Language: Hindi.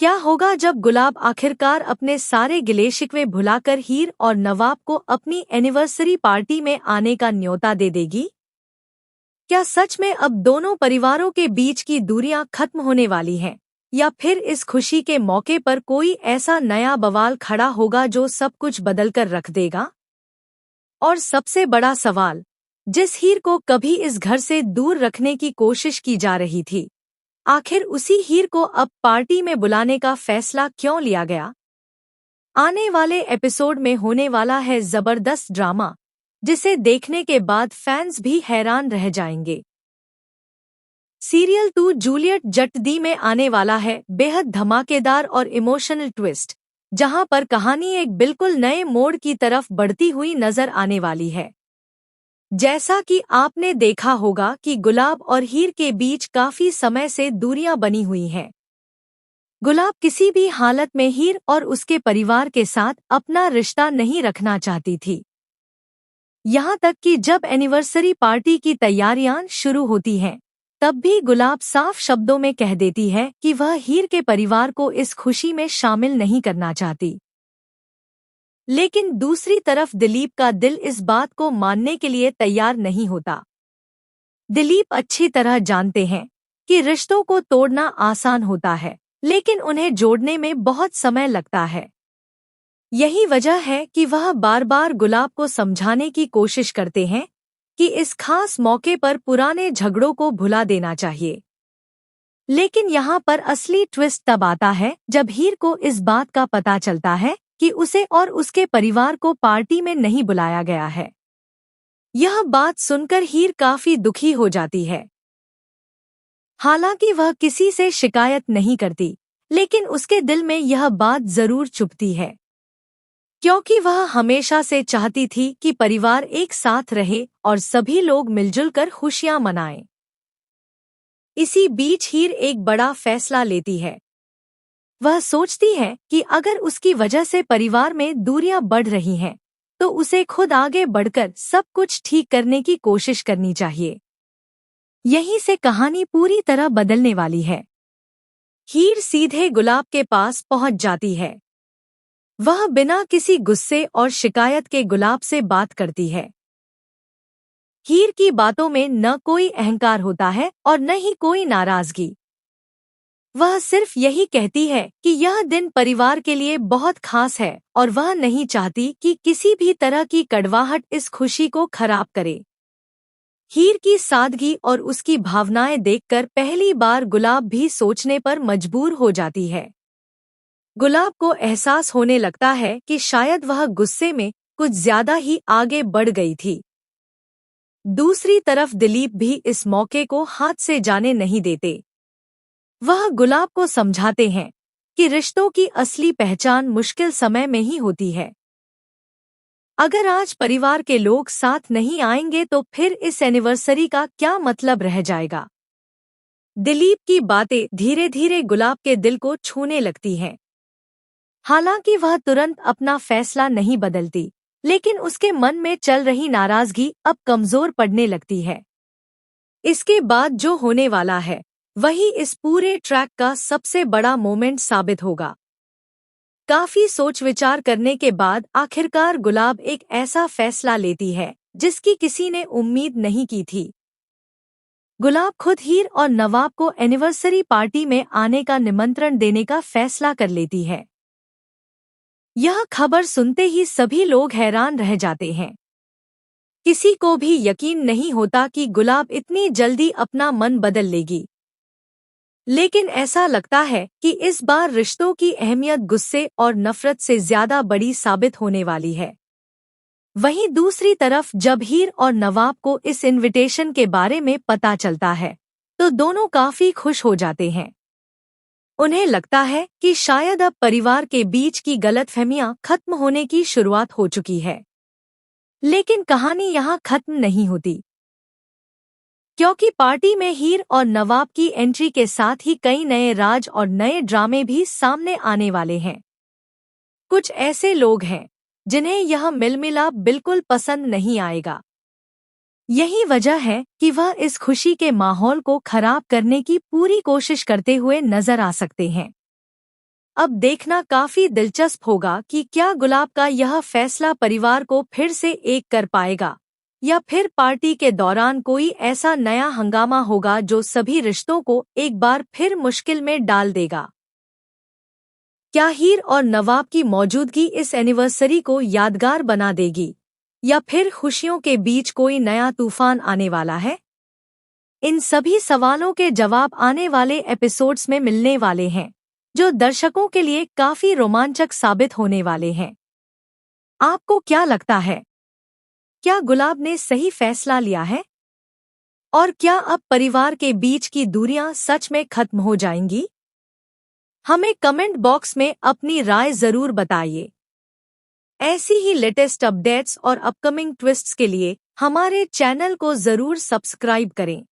क्या होगा जब गुलाब आखिरकार अपने सारे गिले शिकवे भुलाकर हीर और नवाब को अपनी एनिवर्सरी पार्टी में आने का न्योता दे देगी? क्या सच में अब दोनों परिवारों के बीच की दूरियां खत्म होने वाली हैं? या फिर इस खुशी के मौके पर कोई ऐसा नया बवाल खड़ा होगा जो सब कुछ बदल कर रख देगा? और सबसे बड़ा सवाल, जिस हीर को कभी इस घर से दूर रखने की कोशिश की जा रही थी, आखिर उसी हीर को अब पार्टी में बुलाने का फैसला क्यों लिया गया? आने वाले एपिसोड में होने वाला है जबरदस्त ड्रामा, जिसे देखने के बाद फैंस भी हैरान रह जाएंगे। सीरियल 2 जूलियट जट दी में आने वाला है बेहद धमाकेदार और इमोशनल ट्विस्ट, जहां पर कहानी एक बिल्कुल नए मोड़ की तरफ बढ़ती हुई नजर आने वाली है। जैसा कि आपने देखा होगा कि गुलाब और हीर के बीच काफी समय से दूरियां बनी हुई हैं। गुलाब किसी भी हालत में हीर और उसके परिवार के साथ अपना रिश्ता नहीं रखना चाहती थी। यहाँ तक कि जब एनिवर्सरी पार्टी की तैयारियां शुरू होती हैं, तब भी गुलाब साफ शब्दों में कह देती है कि वह हीर के परिवार को इस खुशी में शामिल नहीं करना चाहती। लेकिन दूसरी तरफ दिलीप का दिल इस बात को मानने के लिए तैयार नहीं होता। दिलीप अच्छी तरह जानते हैं कि रिश्तों को तोड़ना आसान होता है, लेकिन उन्हें जोड़ने में बहुत समय लगता है। यही वजह है कि वह बार बार गुलाब को समझाने की कोशिश करते हैं कि इस खास मौके पर पुराने झगड़ों को भुला देना चाहिए। लेकिन यहाँ पर असली ट्विस्ट तब आता है जब हीर को इस बात का पता चलता है कि उसे और उसके परिवार को पार्टी में नहीं बुलाया गया है। यह बात सुनकर हीर काफी दुखी हो जाती है। हालांकि वह किसी से शिकायत नहीं करती, लेकिन उसके दिल में यह बात जरूर चुभती है, क्योंकि वह हमेशा से चाहती थी कि परिवार एक साथ रहे और सभी लोग मिलजुल कर खुशियां मनाएं। इसी बीच हीर एक बड़ा फैसला लेती है। वह सोचती है कि अगर उसकी वजह से परिवार में दूरियां बढ़ रही हैं, तो उसे खुद आगे बढ़कर सब कुछ ठीक करने की कोशिश करनी चाहिए। यहीं से कहानी पूरी तरह बदलने वाली है। हीर सीधे गुलाब के पास पहुंच जाती है। वह बिना किसी गुस्से और शिकायत के गुलाब से बात करती है। हीर की बातों में न कोई अहंकार होता है और न ही कोई नाराजगी। वह सिर्फ यही कहती है कि यह दिन परिवार के लिए बहुत खास है और वह नहीं चाहती कि किसी भी तरह की कड़वाहट इस खुशी को खराब करे। हीर की सादगी और उसकी भावनाएं देखकर पहली बार गुलाब भी सोचने पर मजबूर हो जाती है। गुलाब को एहसास होने लगता है कि शायद वह गुस्से में कुछ ज्यादा ही आगे बढ़ गई थी। दूसरी तरफ दिलीप भी इस मौके को हाथ से जाने नहीं देते। वह गुलाब को समझाते हैं कि रिश्तों की असली पहचान मुश्किल समय में ही होती है। अगर आज परिवार के लोग साथ नहीं आएंगे तो फिर इस एनिवर्सरी का क्या मतलब रह जाएगा। दिलीप की बातें धीरे धीरे गुलाब के दिल को छूने लगती हैं। हालांकि वह तुरंत अपना फैसला नहीं बदलती, लेकिन उसके मन में चल रही नाराजगी अब कमजोर पड़ने लगती है। इसके बाद जो होने वाला है, वही इस पूरे ट्रैक का सबसे बड़ा मोमेंट साबित होगा। काफी सोच विचार करने के बाद आखिरकार गुलाब एक ऐसा फैसला लेती है जिसकी किसी ने उम्मीद नहीं की थी। गुलाब खुद हीर और नवाब को एनिवर्सरी पार्टी में आने का निमंत्रण देने का फैसला कर लेती है। यह खबर सुनते ही सभी लोग हैरान रह जाते हैं। किसी को भी यकीन नहीं होता कि गुलाब इतनी जल्दी अपना मन बदल लेगी। लेकिन ऐसा लगता है कि इस बार रिश्तों की अहमियत गुस्से और नफरत से ज्यादा बड़ी साबित होने वाली है। वहीं दूसरी तरफ जब हीर और नवाब को इस इनविटेशन के बारे में पता चलता है, तो दोनों काफी खुश हो जाते हैं। उन्हें लगता है कि शायद अब परिवार के बीच की गलतफहमियां खत्म होने की शुरुआत हो चुकी है। लेकिन कहानी यहाँ खत्म नहीं होती, क्योंकि पार्टी में हीर और नवाब की एंट्री के साथ ही कई नए राज और नए ड्रामे भी सामने आने वाले हैं। कुछ ऐसे लोग हैं जिन्हें यह मिलमिलाप बिल्कुल पसंद नहीं आएगा। यही वजह है कि वह इस खुशी के माहौल को खराब करने की पूरी कोशिश करते हुए नजर आ सकते हैं। अब देखना काफी दिलचस्प होगा कि क्या गुलाब का यह फैसला परिवार को फिर से एक कर पाएगा, या फिर पार्टी के दौरान कोई ऐसा नया हंगामा होगा जो सभी रिश्तों को एक बार फिर मुश्किल में डाल देगा। क्या हीर और नवाब की मौजूदगी इस एनिवर्सरी को यादगार बना देगी, या फिर खुशियों के बीच कोई नया तूफान आने वाला है? इन सभी सवालों के जवाब आने वाले एपिसोड्स में मिलने वाले हैं, जो दर्शकों के लिए काफी रोमांचक साबित होने वाले हैं। आपको क्या लगता है? क्या गुलाब ने सही फैसला लिया है? और क्या अब परिवार के बीच की दूरियां सच में खत्म हो जाएंगी? हमें कमेंट बॉक्स में अपनी राय जरूर बताइए। ऐसी ही लेटेस्ट अपडेट्स और अपकमिंग ट्विस्ट्स के लिए हमारे चैनल को जरूर सब्सक्राइब करें।